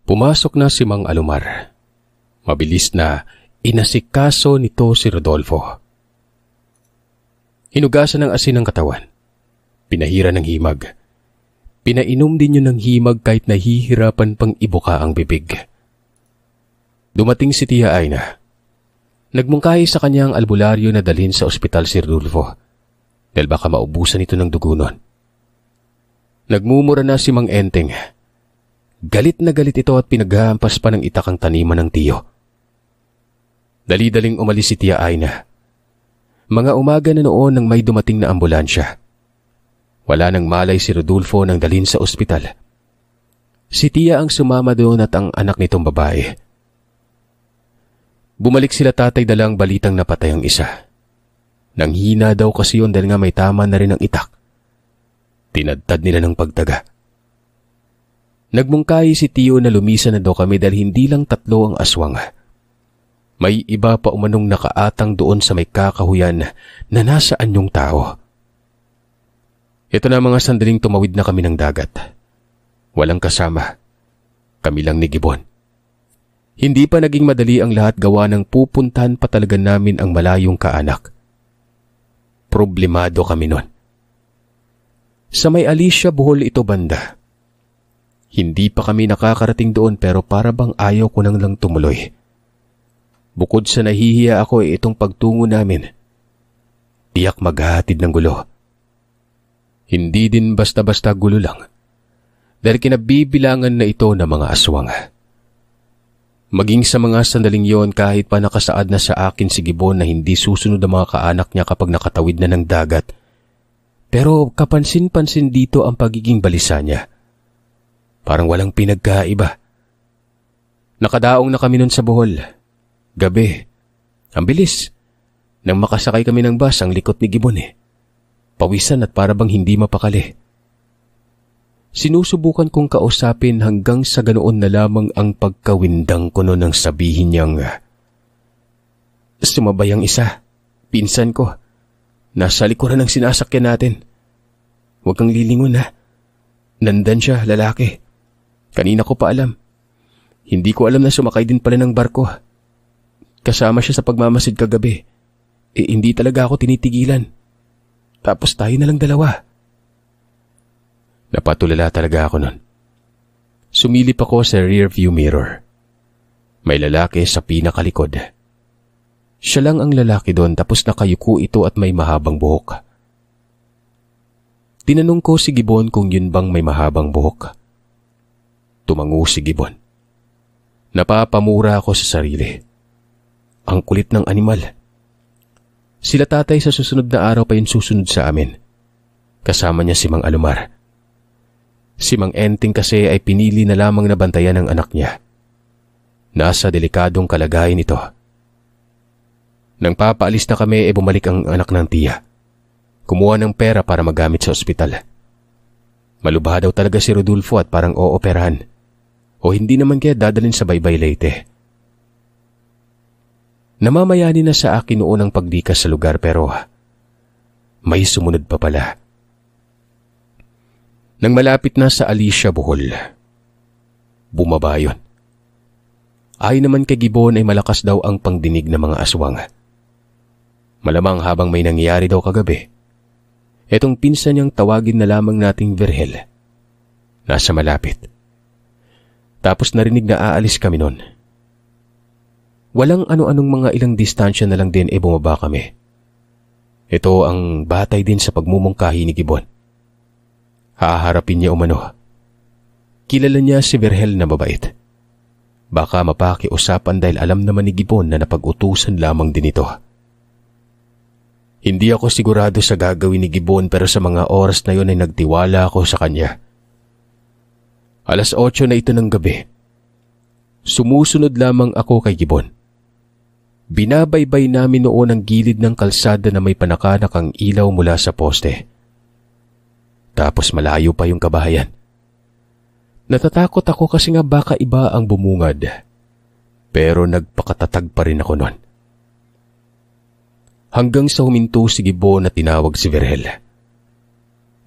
Pumasok na si Mang Alomar. Mabilis na inasikaso nito si Rodolfo. Hinugasan ng asin ang katawan. Pinahira ng himag. Pinainom din yun ng himag kahit nahihirapan pang ibuka ang bibig. Dumating si Tia Aina. Nagmungkahi sa kanya ang albularyo na dalhin sa ospital si Rodolfo dahil baka maubusan ito ng dugo nun. Nagmumura na si Mang Enteng. Galit na galit ito at pinaghahampas pa ng itak ang taniman ng tiyo. Dali-daling umalis si Tia Aina. Mga umaga na noon nang may dumating na ambulansya. Wala nang malay si Rodolfo nang dalhin sa ospital. Si Tia ang sumama doon at ang anak nitong babae. Bumalik sila tatay dalang balitang napatay ang isa. Nanghina daw kasi yun dahil nga may tama na rin ang itak. Tinadtad nila ng pagtaga. Nagmungkahi si Tiyo na lumisan na daw kami dahil hindi lang 3 ang aswang. May iba pa umanong nakaatang doon sa may kakahuyan na nasa anyong tao. Ito na mga sandaling tumawid na kami ng dagat. Walang kasama. Kami lang ni Gibbon. Hindi pa naging madali ang lahat gawa ng pupuntahan pa talaga namin ang malayong kaanak. Problemado kami nun. Sa may Alicia, Bohol ito banda. Hindi pa kami nakakarating doon pero para bang ayaw ko nang lang tumuloy. Bukod sa nahihiya ako itong pagtungo namin. Tiyak maghahatid ng gulo. Hindi din basta-basta gulo lang. Dahil kinabibilangan na ito ng mga aswang. Maging sa mga sandaling yon kahit pa nakasaad na sa akin si Gibbon na hindi susunod ang mga kaanak niya kapag nakatawid na ng dagat. Pero kapansin-pansin dito ang pagiging balisa niya. Parang walang pinagkaiba. Nakadaong na kami nun sa Bohol. Gabi. Ang bilis. Nang makasakay kami ng bus ang likot ni Gibbon Pawisan at para bang hindi mapakali. Sinusubukan kong kausapin hanggang sa ganoon na lamang ang pagkawindang ko noon ang sabihin niyang, sumabay ang isa, pinsan ko. Nasa likuran ng sinasakyan natin. Huwag kang lilingon Nandan siya, lalaki. Kanina ko pa alam. Hindi ko alam na sumakay din pala ng barko. Kasama siya sa pagmamasid kagabi. Hindi talaga ako tinitigilan. Tapos tayo na lang 2. Napatulala talaga ako nun. Sumilip ako sa rear view mirror. May lalaki sa pinakalikod. Siya lang ang lalaki doon tapos nakayuko ito at may mahabang buhok. Tinanong ko si Gibbon kung yun bang may mahabang buhok. Tumango si Gibbon. Napapamura ako sa sarili. Ang kulit ng animal. Sila tatay sa susunod na araw pa yung susunod sa amin. Kasama niya si Mang Alomar. Si Mang Enteng kasi ay pinili na lamang na bantayan ng anak niya. Nasa delikadong kalagayan ito. Nang papaalis na kami bumalik ang anak ng tiya. Kumuha ng pera para magamit sa ospital. Malubha daw talaga si Rodolfo at parang ooperahan. O hindi naman kaya dadalhin sa Baybay Leyte. Namamayani na sa akin noon ang pagdikas sa lugar pero may sumunod pa pala. Nang malapit na sa Alicia, Bohol, bumaba yun. Ay naman kay Gibbon ay malakas daw ang pangdinig ng mga aswang. Malamang habang may nangyari daw kagabi, etong pinsan niyang tawagin na lamang nating Virgel. Nasa malapit. Tapos narinig na aalis kami nun. Walang ano-anong mga ilang distansya na lang din bumaba kami. Ito ang batay din sa pagmumungkahi ni Gibbon. Haharapin niya umano. Kilala niya si Virgel na mabait. Baka mapakiusapan dahil alam naman ni Gibbon na napag-utusan lamang din ito. Hindi ako sigurado sa gagawin ni Gibbon pero sa mga oras na yon ay nagtiwala ako sa kanya. 8:00 na ito ng gabi. Sumusunod lamang ako kay Gibbon. Binabaybay namin noon ang gilid ng kalsada na may panakanak ang ilaw mula sa poste. Tapos malayo pa yung kabahayan. Natatakot ako kasi nga baka iba ang bumungad. Pero nagpakatatag pa rin ako noon. Hanggang sa huminto si Gibbon at tinawag si Virgel.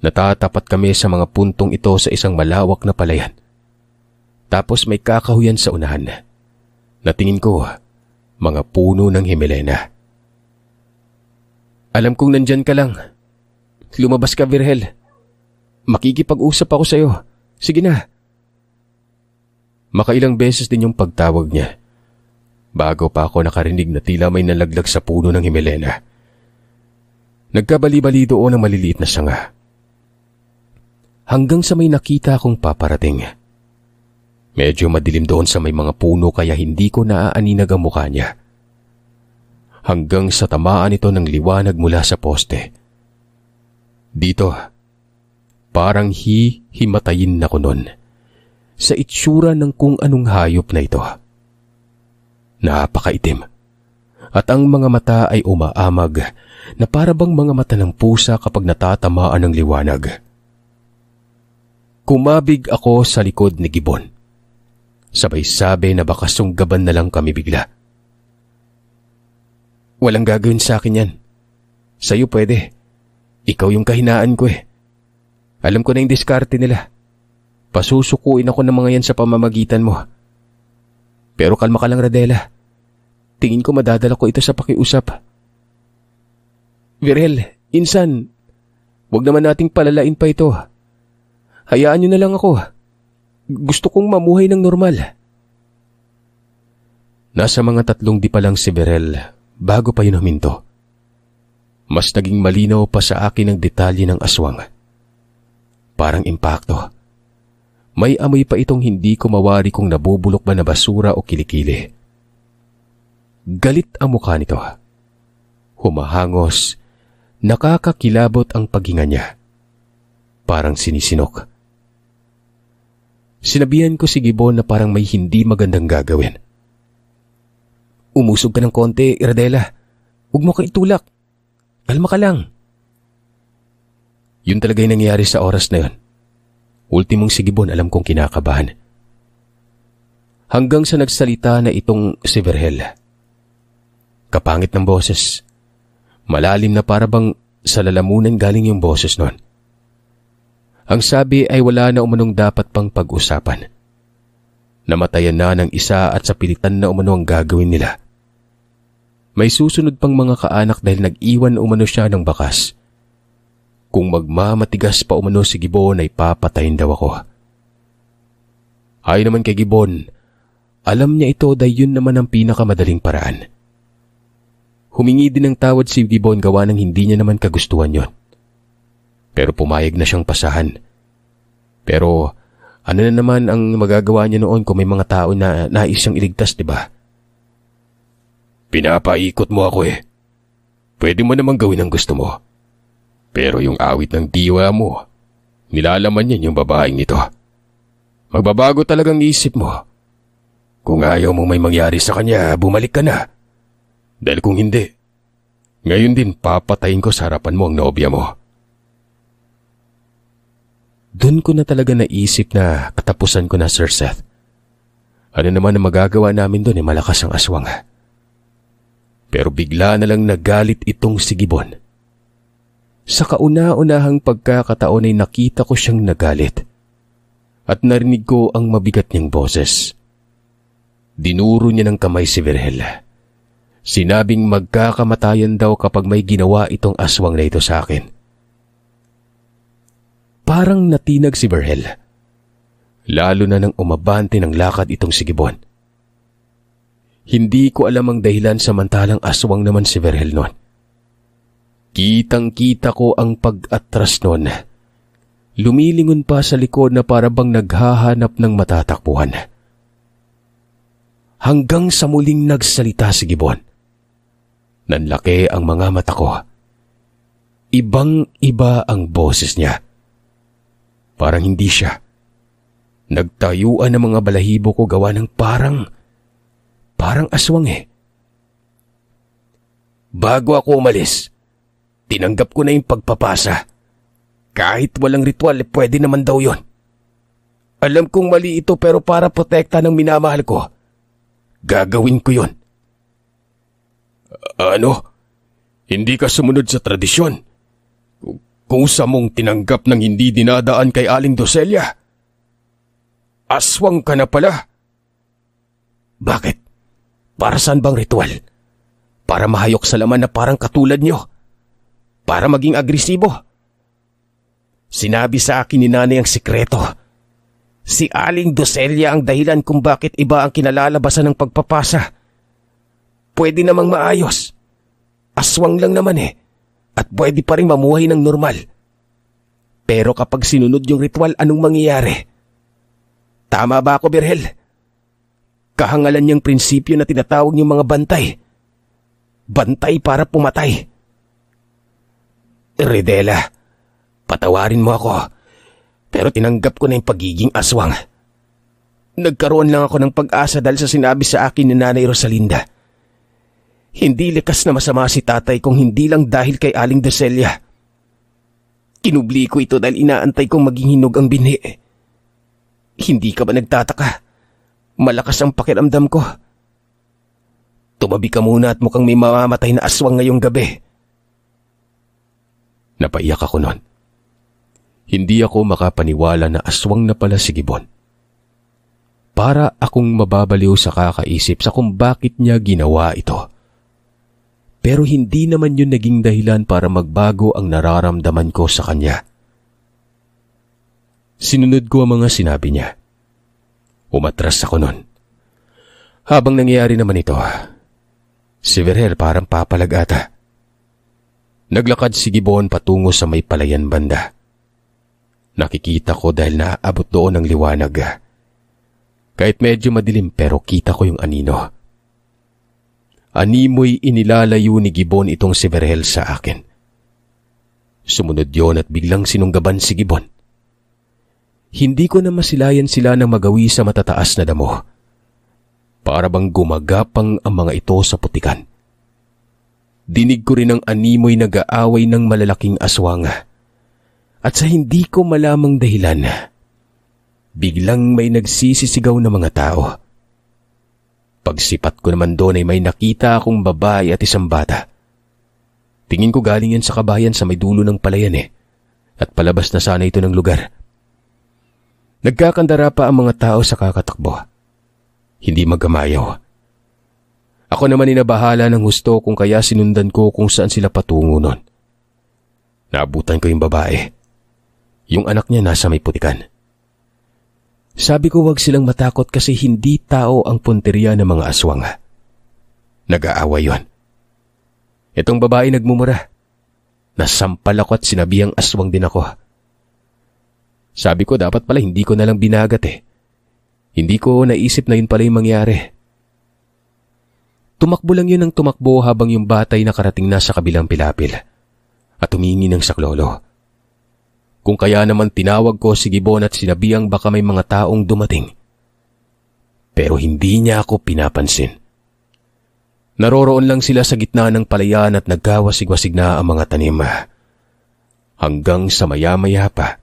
Natatapat kami sa mga puntong ito sa isang malawak na palayan. Tapos may kakahuyan sa unahan. Natingin ko, mga puno ng Himelena. Alam kong nandyan ka lang. Lumabas ka, Virgel. Makikipag-usap ako sa'yo. Sige na. Makailang beses din yung pagtawag niya. Bago pa ako nakarinig na tila may nalaglag sa puno ng Himelena. Nagkabali-bali doon ang maliliit na sanga. Hanggang sa may nakita akong paparating. Medyo madilim doon sa may mga puno kaya hindi ko naaaninag ang mukha niya. Hanggang sa tamaan ito ng liwanag mula sa poste. Dito, parang himatayin na ko nun sa itsura ng kung anong hayop na ito. Napakaitim at ang mga mata ay umaamag na para bang mga mata ng pusa kapag natatamaan ng liwanag. Kumabig ako sa likod ni Gibbon. Sabay sabi na baka sunggaban na lang kami bigla. Walang gagawin sa akin yan. Sa'yo pwede. Ikaw yung kahinaan ko eh. Alam ko na yung diskarte nila. Pasusukuin ako ng mga yan sa pamamagitan mo. Pero kalma ka lang, Radela. Tingin ko madadala ko ito sa pakiusap. Virgel, insan, wag naman nating palalain pa ito. Hayaan niyo na lang ako. Gusto kong mamuhay ng normal. Nasa mga 3 di pa lang si Virgel bago pa yun huminto. Mas naging malinaw pa sa akin ang detalye ng aswang. Parang impakto. May amoy pa itong hindi ko mawari kung nabubulok ba na basura o kilikili. Galit ang mukha nito. Humahangos, nakakakilabot ang paghinga niya. Parang sinisinok. Sinabihan ko si Gibbon na parang may hindi magandang gagawin. Umusog ka ng konti, Radela. Huwag mo kang itulak. Kalma ka lang. Yun talaga yung nangyari sa oras na yun. Ultimong si Gibbon alam kong kinakabahan. Hanggang sa nagsalita na itong si Virgel. Kapangit ng boses. Malalim na para bang sa lalamunan galing yung boses nun. Ang sabi ay wala na umanong dapat pang pag-usapan. Namatayan na ng isa at sa pilitan na umano ang gagawin nila. May susunod pang mga kaanak dahil nag-iwan umano siya ng bakas. Kung magmamatigas pa umano si Gibbon ay papatayin daw ako. Ayon naman kay Gibbon, alam niya ito dahil yun naman ang pinakamadaling paraan. Humingi din ng tawad si Gibbon gawa ng hindi niya naman kagustuhan yon. Pero pumayag na siyang pasahan. Pero ano na naman ang magagawa niya noon kung may mga tao na nais siyang iligtas, di ba? Pinapaikot mo ako eh. Pwede mo namang gawin ang gusto mo. Pero yung awit ng diwa mo, nilalaman niyan yung babaeng nito. Magbabago talagang isip mo. Kung ayaw mong may mangyari sa kanya, bumalik ka na. Dahil kung hindi, ngayon din papatayin ko sa harapan mo ang nobya mo. Doon ko na talaga naisip na katapusan ko na, Sir Seth. Ano naman ang magagawa namin doon malakas ang aswang. Pero bigla na lang nagalit itong si Gibbon. Sa kauna-unahang pagkakataon ay nakita ko siyang nagalit. At narinig ko ang mabigat niyang boses. Dinuro niya ng kamay si Virgel. Sinabing magkakamatayan daw kapag may ginawa itong aswang na ito sa akin. Parang natinag si Virgel. Lalo na nang umabante ng lakad itong si Gibbon. Hindi ko alam ang dahilan samantalang aswang naman si Virgel noon. Kitang-kita ko ang pag-atras noon. Lumilingon pa sa likod na para bang naghahanap ng matatakbuhan. Hanggang sa muling nagsalita si Gibbon. Nanlaki ang mga mata ko. Ibang-iba ang boses niya. Parang hindi siya. Nagtayuan ang mga balahibo ko gawa ng parang aswang eh. Bago ako umalis, tinanggap ko na yung pagpapasa. Kahit walang ritual, pwede naman daw yon. Alam kong mali ito pero para protekta ng minamahal ko, gagawin ko yon. Ano? Hindi ka sumunod sa tradisyon? Kung sa mong tinanggap ng hindi dinadaan kay Aling Docelia? Aswang ka na pala. Bakit? Para saan bang ritual? Para mahayok sa laman na parang katulad nyo? Para maging agresibo? Sinabi sa akin ni nanay ang sikreto. Si Aling Docelia ang dahilan kung bakit iba ang kinalalabasan ng pagpapasa. Pwede namang maayos. Aswang lang naman at pwede pa rin mamuhay ng normal. Pero kapag sinunod yung ritual, anong mangyayari? Tama ba ako, Berhel? Kahangalan niyang prinsipyo na tinatawag niyong mga bantay. Bantay para pumatay. Ridela, patawarin mo ako, pero tinanggap ko na yung pagiging aswang. Nagkaroon lang ako ng pag-asa dahil sa sinabi sa akin ni Nanay Rosalinda. Hindi likas na masama si tatay kung hindi lang dahil kay Aling Docelia. Kinubli ko ito dahil inaantay kong maging hinog ang binhi. Hindi ka ba nagtataka? Malakas ang pakiramdam ko. Tumabi ka muna at mukhang may mamamatay na aswang ngayong gabi. Napaiyak ako noon. Hindi ako makapaniwala na aswang na pala si Gibbon. Para akong mababaliw sa kakaisip sa kung bakit niya ginawa ito. Pero hindi naman yun naging dahilan para magbago ang nararamdaman ko sa kanya. Sinunod ko ang mga sinabi niya. Umatras ako nun. Habang nangyayari naman ito, si Verhel parang papalag ata. Naglakad si Gibbon patungo sa may palayan banda. Nakikita ko dahil naaabot doon ang liwanag. Kahit medyo madilim pero kita ko yung anino. Animoy inilalayo ni Gibbon itong si Verhel sa akin. Sumunod yon at biglang sinunggaban si Gibbon. Hindi ko na masilayan sila ng magawi sa matataas na damo. Para bang gumagapang ang mga ito sa putikan. Dinig ko rin ang animoy nag-aaway ng malalaking aswang. At sa hindi ko malamang dahilan, biglang may nagsisisigaw na mga tao. Pagsipat ko naman doon ay may nakita akong babae at isang bata. Tingin ko galing yan sa kabayan sa may dulo ng palayan at palabas na sana ito ng lugar. Nagkakandara pa ang mga tao sa kakatakbo. Hindi magamayaw. Ako naman inabahala ng husto kung kaya sinundan ko kung saan sila patungo nun. Naabutan ko yung babae. Yung anak niya nasa may putikan. Sabi ko wag silang matakot kasi hindi tao ang punteriya ng mga aswang. Nag-aaway yon. Itong babae nagmumura. Nasampal ako at sinabihang aswang din ako. Sabi ko dapat pala hindi ko nalang binagat Hindi ko naisip na yun pala yung mangyari. Tumakbo lang yun ng tumakbo habang yung batay nakarating na sa kabilang pilapil at humingi ng saklolo. Kung kaya naman tinawag ko si Gibbon at sinabihang baka may mga taong dumating. Pero hindi niya ako pinapansin. Naroroon lang sila sa gitna ng palayan at nagkawasig-wasig na ang mga tanim. Hanggang sa maya-maya pa.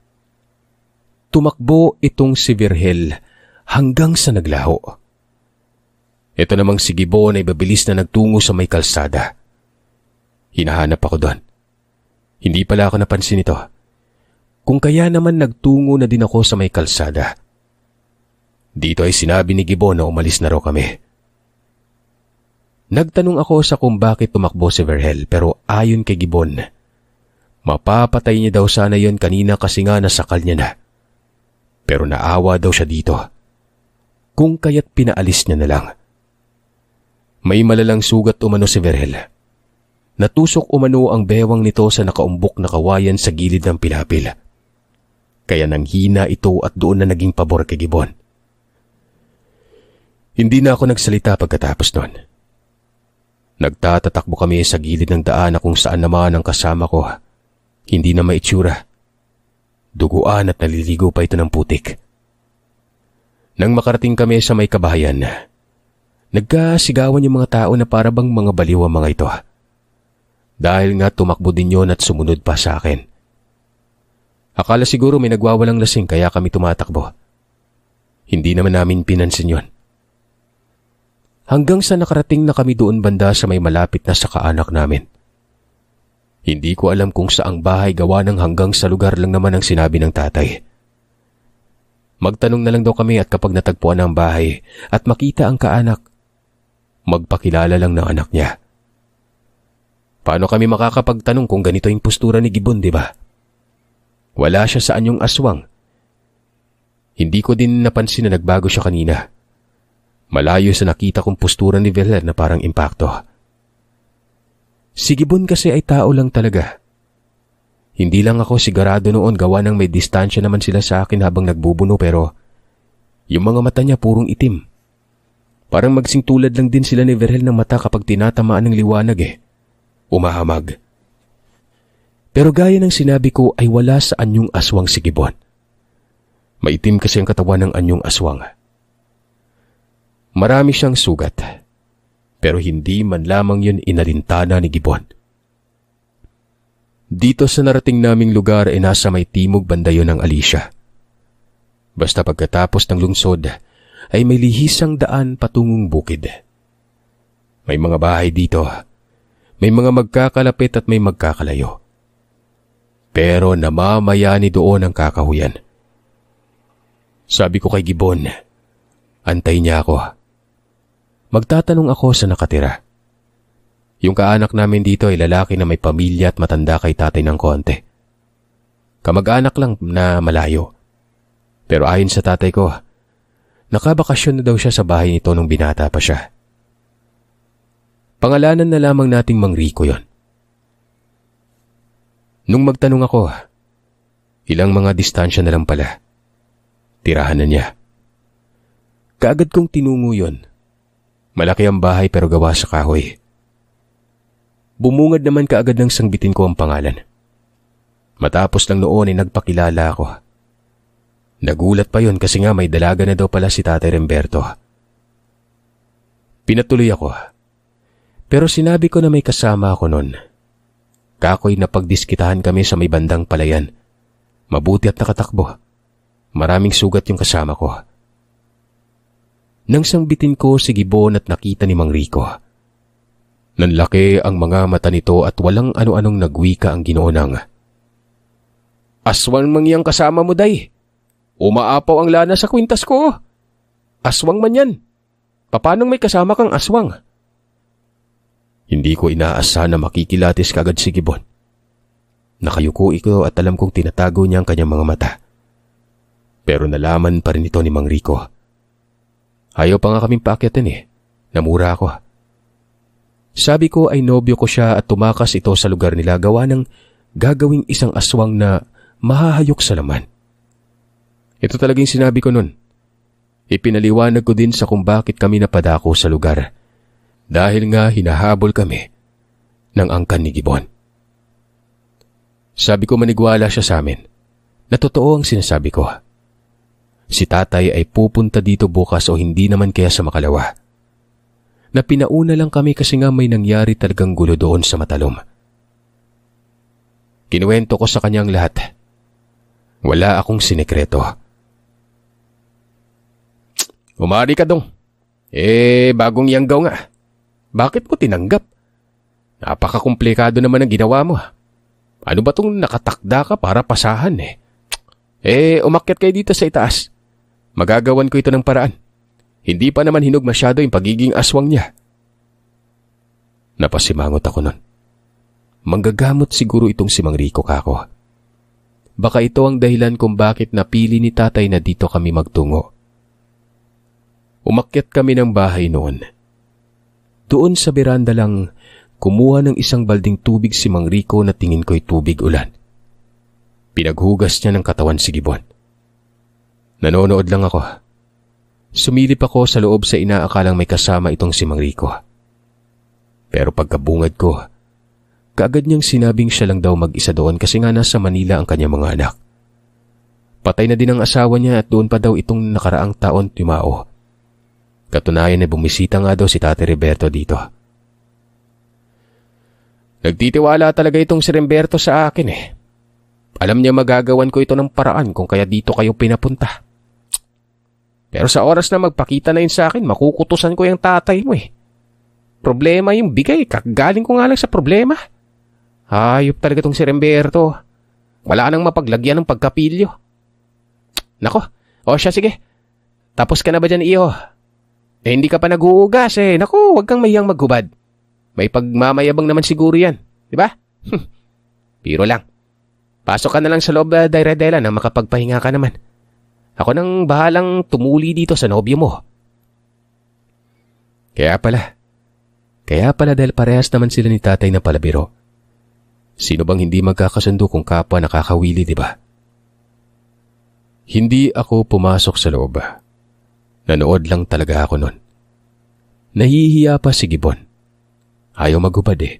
Tumakbo itong si Verhel hanggang sa naglaho. Ito namang si Gibbon ay babilis na nagtungo sa may kalsada. Hinahanap ako doon. Hindi pala ako napansin ito. Kung kaya naman nagtungo na din ako sa may kalsada. Dito ay sinabi ni Gibbon na umalis na raw kami. Nagtanong ako sa kung bakit tumakbo si Verhel pero ayon kay Gibbon, mapapatay niya daw sana yon kanina kasi nga nasakal niya na. Pero naawa daw siya dito. Kung kaya't pinaalis niya na lang. May malalang sugat umano si Verhel. Natusok umano ang bewang nito sa nakaumbok na kawayan sa gilid ng pilapil. Kaya nanghina ito at doon na naging pabor kay Gibbon. Hindi na ako nagsalita pagkatapos noon. Nagtatatakbo kami sa gilid ng daan na kung saan naman ang kasama ko. Hindi na maitsura. Duguan at naliligo pa ito ng putik. Nang makarating kami sa may kabahayan, nagkasigawan yung mga tao na parabang mga baliw ang mga ito. Dahil nga tumakbo din yon at sumunod pa sa akin. Akala siguro may nagwawalang lasing kaya kami tumatakbo. Hindi naman namin pinansin yon. Hanggang sa nakarating na kami doon banda sa may malapit na sa kaanak namin. Hindi ko alam kung saang bahay gawa ng hanggang sa lugar lang naman ang sinabi ng tatay. Magtanong na lang daw kami at kapag natagpuan ang bahay at makita ang kaanak, magpakilala lang ng anak niya. Paano kami makakapagtanong kung ganito yung postura ni Gibbon, di ba? Wala siya sa anyong aswang. Hindi ko din napansin na nagbago siya kanina. Malayo sa nakita kong postura ni Veler na parang impacto. Si Gibbon kasi ay tao lang talaga. Hindi lang ako sigurado noon gawa ng may distansya naman sila sa akin habang nagbubuno pero yung mga mata niya purong itim. Parang magsing tulad lang din sila ni Verhel ng mata kapag tinatamaan ng liwanag Umahamag. Pero gaya ng sinabi ko ay wala sa anyong aswang si Gibbon. Maitim kasi ang katawan ng anyong aswang. Marami siyang sugat, pero hindi man lamang yun inalintana ni Gibbon. Dito sa narating naming lugar ay nasa may timog banda yun ng Alicia. Basta pagkatapos ng lungsod ay may lihisang daan patungong bukid. May mga bahay dito, may mga magkakalapit at may magkakalayo. Pero namamayani doon ang kakahuyan. Sabi ko kay Gibbon, antay niya ako. Magtatanong ako sa nakatira. Yung kaanak namin dito ay lalaki na may pamilya at matanda kay tatay ng konti. Kamag-anak lang na malayo. Pero ayon sa tatay ko, nakabakasyon na daw siya sa bahay nito nung binata pa siya. Pangalanan na lamang nating Mang Rico yon. Nung magtanong ako, ilang mga distansya na lang pala. Tirahan na niya. Kaagad kong tinungo yon. Malaki ang bahay pero gawa sa kahoy. Bumungad naman kaagad ng sangbitin ko ang pangalan. Matapos lang noon ay nagpakilala ako. Nagulat pa yon kasi nga may dalaga na daw pala si Tatay Remberto. Pinatuloy ako. Pero sinabi ko na may kasama ako noon. Kakoy na pagdiskitahan kami sa may bandang palayan. Mabuti at nakatakbo. Maraming sugat yung kasama ko. Nang sangbitin ko si Gibbon at nakita ni Mang Rico. Nanlaki ang mga mata nito at walang ano-anong nagwika ang ginoonang. Aswang mangyang kasama mo, day. Umaapaw ang lana sa kwintas ko. Aswang man yan. Papanong may kasama kang aswang? Hindi ko inaasahan na makikilatis kagad si Gibbon. Nakayuko iko at alam kong tinatago niya ang kanyang mga mata. Pero nalaman pa rin ito ni Mang Rico. Ayaw pa nga kaming paakyatin Namura ako. Sabi ko ay nobyo ko siya at tumakas ito sa lugar nila gawa ng gagawing isang aswang na mahahayok sa laman. Ito talagang sinabi ko nun. Ipinaliwanag ko din sa kung bakit kami napadako sa lugar. Dahil nga hinahabol kami ng angkan ni Gibbon. Sabi ko manigwala siya sa amin na totoo ang sinasabi ko. Si tatay ay pupunta dito bukas o hindi naman kaya sa Makalawa. Na pinauna lang kami kasi nga may nangyari talagang gulo doon sa Matalom. Kinuwento ko sa kanyang lahat. Wala akong sinekreto. Umari ka dong. Bagong yanggaw nga. Bakit mo tinanggap? Napakakomplikado naman ang ginawa mo. Ano ba tong nakatakda ka para pasahan umakyat kayo dito sa itaas. Magagawan ko ito ng paraan. Hindi pa naman hinog masyado yung pagiging aswang niya. Napasimangot ako nun. Manggagamot siguro itong si Mang Rico kako. Baka ito ang dahilan kung bakit napili ni tatay na dito kami magtungo. Umakyat kami ng bahay noon. Doon sa beranda lang, kumuha ng isang balding tubig si Mang Rico na tingin ko'y tubig ulan. Pinaghugas niya ng katawan si Gibbon. Nanonood lang ako. Sumilip ako sa loob sa inaakalang may kasama itong si Mang Rico. Pero pagkabungad ko, kaagad niyang sinabing siya lang daw mag-isa doon kasi nga nasa Manila ang kanyang mga anak. Patay na din ang asawa niya at doon pa daw itong nakaraang taon tumao. Katunayan na bumisita nga daw si Tate Roberto dito. Nagtitiwala talaga itong si Remberto sa akin Alam niya magagawan ko ito ng paraan kung kaya dito kayo pinapunta. Pero sa oras na magpakita na yun sa akin, makukutusan ko yung tatay mo Problema yung bigay, kakagaling ko nga lang sa problema. Hayop talaga tong si Remberto. Wala nang mapaglagyan ng pagkapilyo. Nako, O siya, sige. Tapos ka na ba dyan, Iyo? Hindi ka pa nag-uugas eh. Naku, huwag kang mahiyang maghubad. May pagmamayabang naman siguro yan. Di ba? Biro lang. Pasok ka na lang sa loob, Dairedela, nang makapagpahinga ka naman. Ako nang bahalang tumuli dito sa nobyo mo. Kaya pala dahil parehas naman sila ni tatay na palabiro. Sino bang hindi magkakasundo kung kapwa nakakawili, di ba? Hindi ako pumasok sa loob. Nanood lang talaga ako nun. Nahihiya pa si Gibbon. Ayaw maghubad eh.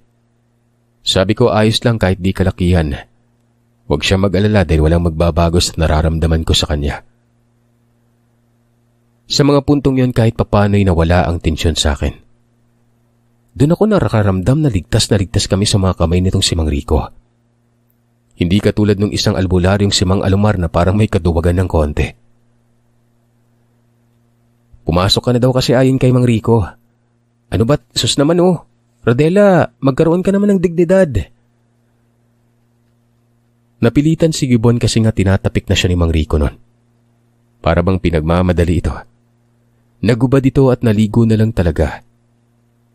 Sabi ko ayos lang kahit di kalakihan. Huwag siya mag-alala dahil walang magbabago sa nararamdaman ko sa kanya. Sa mga puntong yon kahit papano'y nawala ang tensyon sa akin. Doon ako nakakaramdam na ligtas kami sa mga kamay nitong si Mang Rico. Hindi katulad ng isang albularyong si Mang Alomar na parang may kaduwagan ng konti. Pumasok ka na daw kasi ayon kay Mang Rico. Ano ba't? Sus naman oh. Rodela, magkaroon ka naman ng dignidad. Napilitan si Gibbon kasi nga tinatapik na siya ni Mang Rico nun. Para bang pinagmamadali ito. Nagubad ito at naligo na lang talaga.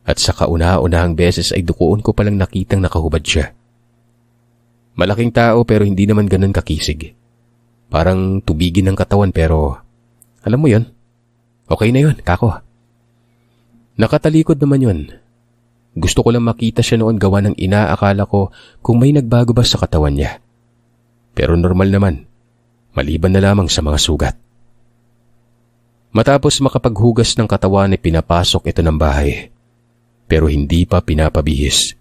At sa kauna-unahang beses ay dukoon ko palang nakitang nakahubad siya. Malaking tao pero hindi naman ganun kakisig. Parang tubigin ng katawan pero alam mo yon. Okay na yun, kako. Nakatalikod naman yun. Gusto ko lang makita siya noon gawa ng inaakala ko kung may nagbago ba sa katawan niya. Pero normal naman, maliban na lamang sa mga sugat. Matapos makapaghugas ng katawan ay pinapasok ito ng bahay. Pero hindi pa pinapabihis.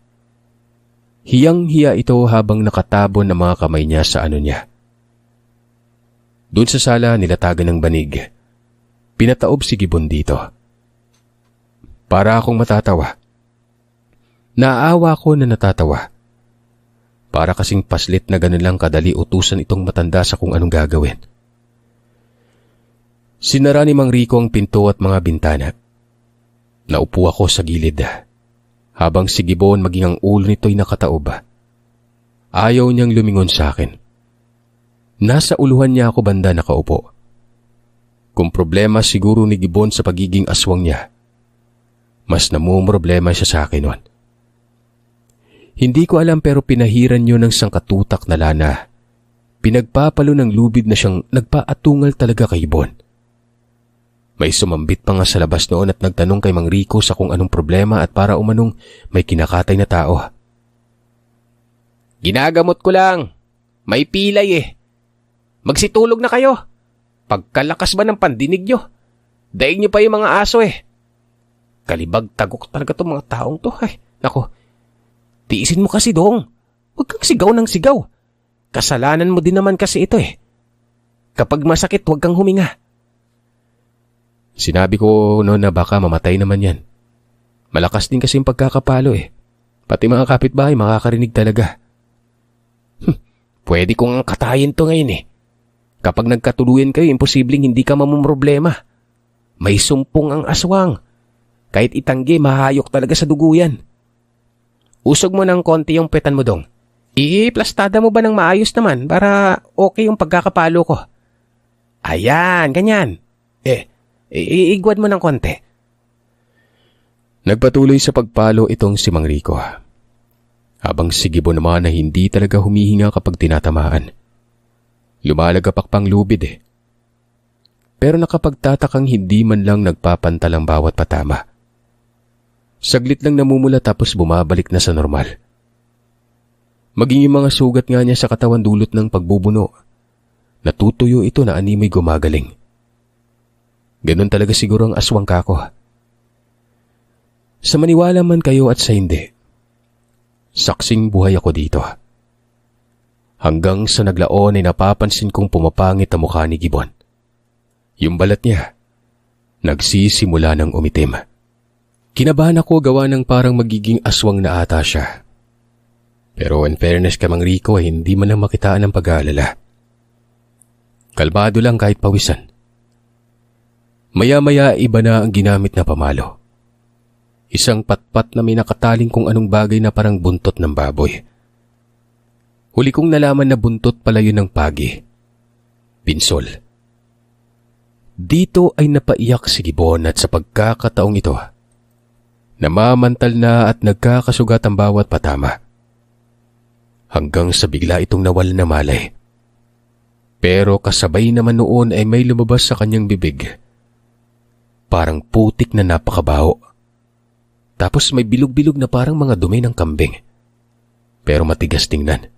Hiyang-hiya ito habang nakatabon ng mga kamay niya sa ano niya. Doon sa sala nilatagan ng banig. Pinataob si Gibbon dito. Para akong matatawa. Naawa ko na natatawa. Para kasing paslit na ganun lang kadali utusan itong matanda sa kung anong gagawin. Sinara ni Mang Rico ang pinto at mga bintana. Naupo ako sa gilid. Habang si Gibbon maging ang ulo nito'y nakataob. Ayaw niyang lumingon sa akin. Nasa uluhan niya ako banda nakaupo. Kung problema siguro ni Gibbon sa pagiging aswang niya, mas namumroblema siya sa akin nun. Hindi ko alam pero pinahiran niyo ng sangkatutak na lana. Pinagpapalo ng lubid na siyang nagpaatungal talaga kay Gibbon. May sumambit pa nga sa labas noon at nagtanong kay Mang Rico sa kung anong problema at para umanong may kinakatay na tao. Ginagamot ko lang. May pilay eh. Magsitulog na kayo. Pagkalakas ba ng pandinig nyo? Daig nyo pa yung mga aso eh. Kalibag tagok talaga itong mga taong to. Ay, nako. Tiisin mo kasi dong. Huwag kang sigaw ng sigaw. Kasalanan mo din naman kasi ito eh. Kapag masakit, huwag kang huminga. Sinabi ko noon na baka mamatay naman yan. Malakas din kasi yung pagkakapalo eh. Pati mga kapitbahay makakarinig talaga. Pwede kong katayin to ngayon eh. Kapag nagkatuluyan kayo, imposibleng hindi ka mamumroblema. May sumpong ang aswang. Kahit itanggi, mahayok talaga sa dugo yan. Usog mo ng konti yung petan mo dong. Iplastada mo ba ng maayos naman para okay yung pagkakapalo ko? Ayan, ganyan. Iigwad mo ng konti. Nagpatuloy sa pagpalo itong si Mang Rico. Habang si Gibbon naman na hindi talaga humihinga kapag tinatamaan. Lumalagapak pang lubid eh. Pero nakapagtatakang hindi man lang nagpapantalang bawat patama. Saglit lang namumula tapos bumabalik na sa normal. Maging yung mga sugat nga niya sa katawan dulot ng pagbubuno. Natutuyo ito na animoy gumagaling. Ganon talaga siguro ang aswang kako. Sa maniwala man kayo at sa hindi, saksing buhay ako dito. Hanggang sa naglaon ay napapansin kong pumapangit ang mukha ni Gibbon. Yung balat niya, nagsisimula ng umitim. Kinabahan ako gawa ng parang magiging aswang na ata siya. Pero in fairness kay Mang Rico ay hindi man lang makitaan ng pag-aalala. Kalmado lang kahit pawisan. Maya-maya iba na ang ginamit na pamalo. Isang patpat na may nakataling kung anong bagay na parang buntot ng baboy. Huli kong nalaman na buntot pala yun ng pagi. Pinsol. Dito ay napaiyak si Gibbon at sa pagkakataong ito, namamantal na at nagkakasugat ang bawat patama. Hanggang sa bigla itong nawal na malay. Pero kasabay naman noon ay may lumabas sa kanyang bibig. Parang putik na napakabaho. Tapos may bilog-bilog na parang mga dumi ng kambing. Pero matigas tingnan.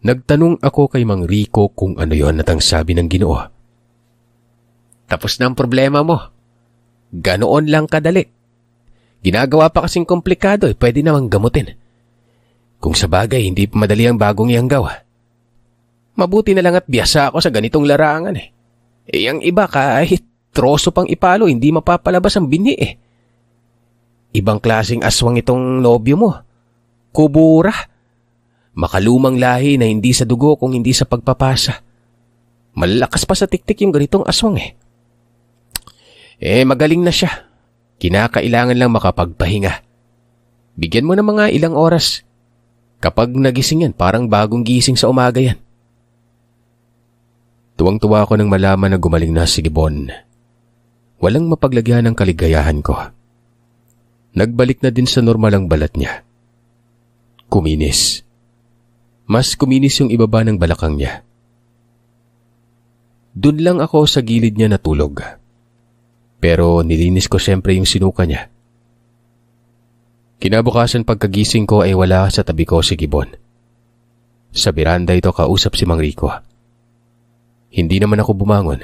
Nagtanong ako kay Mang Rico kung ano yon at ang sabi ng Ginoo, "Tapos na ang problema mo. Ganoon lang kadali. Ginagawa pa kasing komplikado, pwede namang gamutin. Kung sa bagay, hindi pa madali ang bagong iyanggaw. Mabuti na lang at biyasa ako sa ganitong larangan eh. Ang iba kahit troso pang ipalo, hindi mapapalabas ang binhi eh. Ibang klaseng aswang itong nobyo mo. Kubura. Makalumang lahi na hindi sa dugo kung hindi sa pagpapasa. Malakas pa sa tiktik yung ganitong aswang eh. Magaling na siya. Kinakailangan lang makapagpahinga. Bigyan mo ng mga ilang oras. Kapag nagising yan, parang bagong gising sa umaga yan." Tuwang-tuwa ako nang malaman na gumaling na si Gibbon. Walang mapaglagyan ng kaligayahan ko. Nagbalik na din sa normal ang balat niya. Kuminis. Mas kuminis yung ibaba ng balakang niya. Doon lang ako sa gilid niya natulog. Pero nilinis ko siyempre yung sinuka niya. Kinabukasan pagkagising ko ay wala sa tabi ko si Gibbon. Sa beranda ito kausap si Mang Rico. Hindi naman ako bumangon.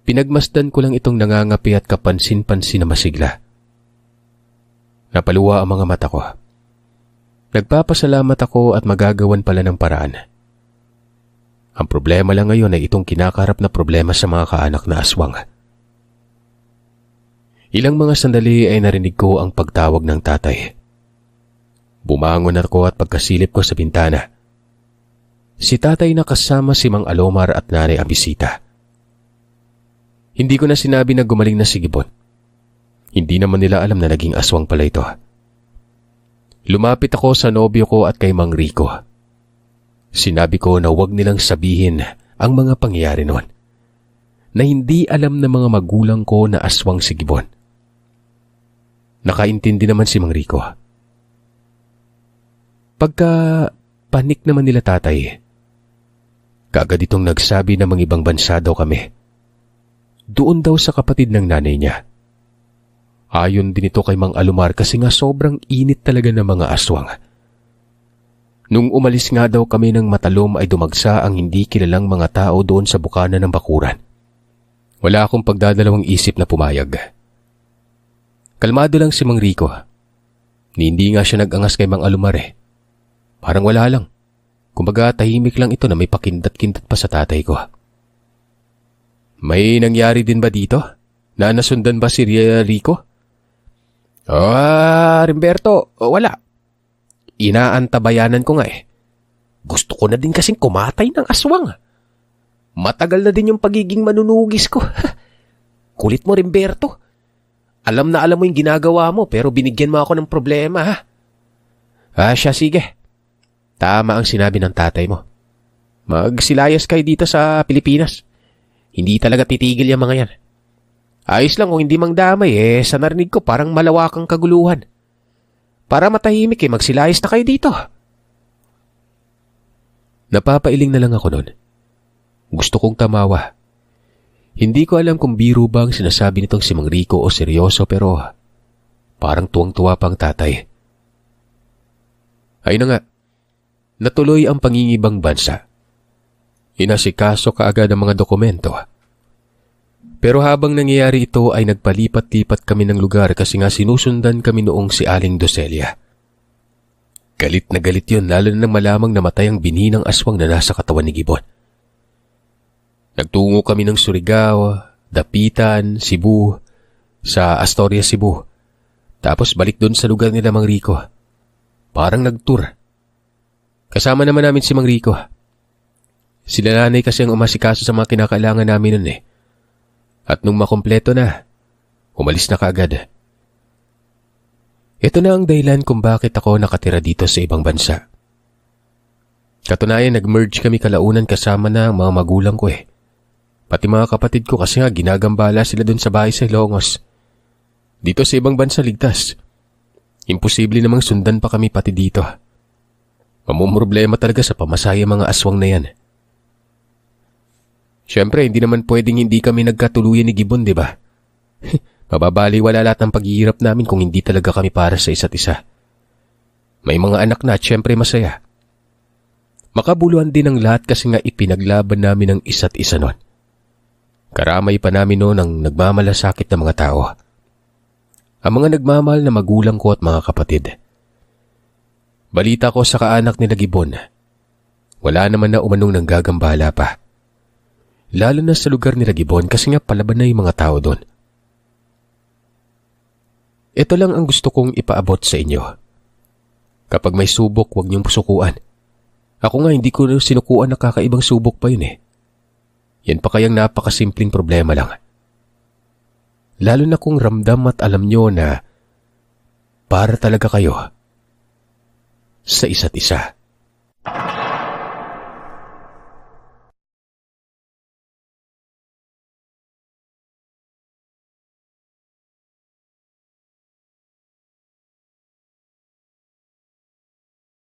Pinagmasdan ko lang itong nangangapi at kapansin-pansin na masigla. Napaluwa ang mga mata ko. Nagpapasalamat ako at magagawan pala ng paraan. Ang problema lang ngayon ay itong kinakarap na problema sa mga kaanak na aswang. Ilang mga sandali ay narinig ko ang pagtawag ng tatay. Bumangon ako at pagkasilip ko sa bintana. Si tatay na kasama si Mang Alomar at nanay ang bisita. Hindi ko na sinabi na gumaling na si Gibbon. Hindi naman nila alam na naging aswang pala ito. Lumapit ako sa nobyo ko at kay Mang Rico. Sinabi ko na huwag nilang sabihin ang mga pangyayari noon. Na hindi alam ng mga magulang ko na aswang si Gibbon. Nakaintindi naman si Mang Rico. Pagka panik naman nila tatay, kaagad itong nagsabi na mga ibang bansa daw kami. Doon daw sa kapatid ng nanay niya. Ayon din ito kay Mang Alomar kasi nga sobrang init talaga ng mga aswang. Nung umalis nga daw kami ng Matalom ay dumagsa ang hindi kilalang mga tao doon sa bukana ng bakuran. Wala akong pagdadalawang isip na pumayag. Kalmado lang si Mang Rico. Hindi nga siya nag-angas kay Mang Alomar eh. Parang wala lang. Kumbaga tahimik lang ito na may pakindat-kindat pa sa tatay ko. "May nangyari din ba dito? Na nasundan ba si Rico?" Rimberto, wala. Inaantabayanan ko nga eh. Gusto ko na din kasing kumatay ng aswang. Matagal na din yung pagiging manunugis ko. Kulit mo, Rimberto. Alam na alam mo yung ginagawa mo pero binigyan mo ako ng problema ha. Siya sige. Tama ang sinabi ng tatay mo. Magsilayas kayo dito sa Pilipinas. Hindi talaga titigil yung mga yan. Ayos lang kung hindi mang damay sa narinig ko parang malawakang kaguluhan. Para matahimik magsilayas na kayo dito. Napapailing na lang ako noon. Gusto kong tamawa. Hindi ko alam kung biro ba ang sinasabi nitong si Mang Rico o seryoso pero parang tuwang-tuwa pang tatay. Ayun na nga, natuloy ang pangingibang bansa. Inasikaso kaagad ang mga dokumento. Pero habang nangyayari ito ay nagpalipat-lipat kami ng lugar kasi nga sinusundan kami noong si Aling Docelia. Galit na galit yun lalo na nang malamang namatay ang binhi ng aswang na nasa katawan ni Gibbon. Nagtungo kami ng Surigao, Dapitan, Cebu, sa Astoria, Cebu. Tapos balik doon sa lugar nila Mang Rico. Parang nag-tour. Kasama naman namin si Mang Rico. Sila nanay kasi ang umasikaso sa mga kinakailangan namin nun At nung makumpleto na, umalis na kaagad. Ito na ang dahilan kung bakit ako nakatira dito sa ibang bansa. Katunayan, nag-merge kami kalaunan kasama na ang mga magulang ko Pati mga kapatid ko kasi nga ginagambala sila dun sa bahay sa Ilongos. Dito sa ibang bansa ligtas. Imposible namang sundan pa kami pati dito. Mamumroblema talaga sa pamasaya mga aswang na yan. Siyempre, hindi naman pwedeng hindi kami nagkatuluyan ni Gibbon, di ba? Mababaliwala lahat ng paghihirap namin kung hindi talaga kami para sa isa't isa. May mga anak na at siyempre masaya. Makabuluhan din ang lahat kasi nga ipinaglaban namin ang isa't isa nun. Karamay pa namin noon ang nagmamalasakit ng mga tao. Ang mga nagmamahal na magulang ko at mga kapatid. Balita ko sa kaanak ni Gibbon, wala naman na umanong nanggagambala pa. Lalo na sa lugar ni Gibbon kasi nga palaban na yung mga tao doon. Ito lang ang gusto kong ipaabot sa inyo. Kapag may subok, huwag niyong sukuan. Ako nga hindi ko sinukuan na kakaibang subok pa yun eh. Yan pa kayang napakasimpleng problema lang. Lalo na kung ramdam at alam nyo na para talaga kayo sa isa't isa.